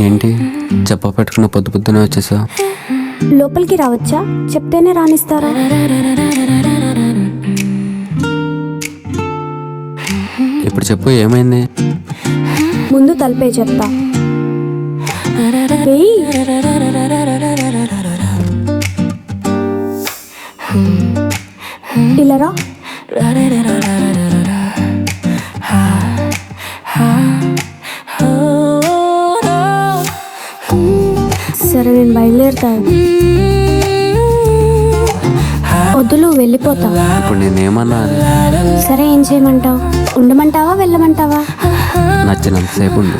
ఏంటి చెప్ప పెట్టుకున్న పొద్దు పొద్దునే వచ్చేసావు? లోపలికి రావచ్చా? చెప్తేనే రానిస్తారా? ఇప్పుడు చెప్పు, ఏమైంది? ముందు తలపే చెప్తా. వెయ్యి. ఇలా రా. సరే నేను బయలుదేరుతాను. వద్దులు వెళ్ళిపోతా. ఇప్పుడు నేనేమన్నా? సరే ఏం చేయమంటావు? ఉండమంటావా వెళ్ళమంటావా? నచ్చినంతసేపు ఉండు.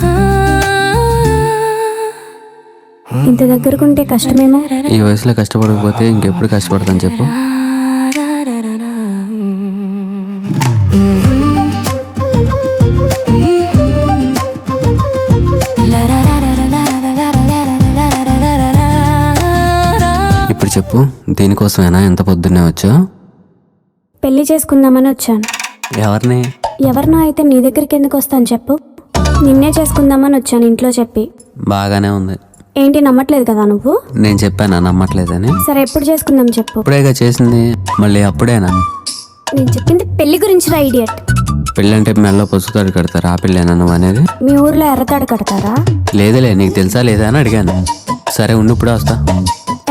ఇంత దగ్గరకుంటే కష్టమేమో. ఈ వయసులో కష్టపడకపోతే ఇంకెప్పుడు కష్టపడతాను చెప్పు? ఇప్పుడు చెప్పు, దీనికోసమేనా ఎంత పొద్దున్నే వచ్చావు? పెళ్లి చేసుకుందామని వచ్చాను. ఎవరిని? ఎవరినో అయితే నీ దగ్గరికి ఎందుకు వస్తాను చెప్పు? నిన్నే చేసుకుందామని వచ్చాను ఇంట్లో చెప్పి. బాగానే ఉంది. ఏంటి నమ్మట్లేదు కదా నువ్వు? నేను చెప్పానా నమ్మట్లేదని? సరే ఎప్పుడు చేసుకుందాం చెప్పు. ఇప్పుడేగా చేసింది, మళ్ళీ అప్పుడేనా? నేను చెప్పింది పెళ్లి గురించి రా ఇడియట్. పెళ్ళంటే మెల్లో పసుతాడు కడతారు, ఆ పెళ్ళేనా నువ్వు అనేది? మీ ఊర్లో ఎర్రతాడు కడతారా? లేదులే, నీకు తెలుసా లేదా అని అడిగాను. సరే ఉండు, ఇప్పుడే వస్తా.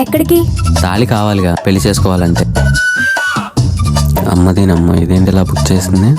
ఎక్కడికి? తాళి కావాలిగా పెళ్లి చేసుకోవాలంటే. అమ్మదీనమ్మ, ఇదేంటి ఇలా బుక్ చేసింది?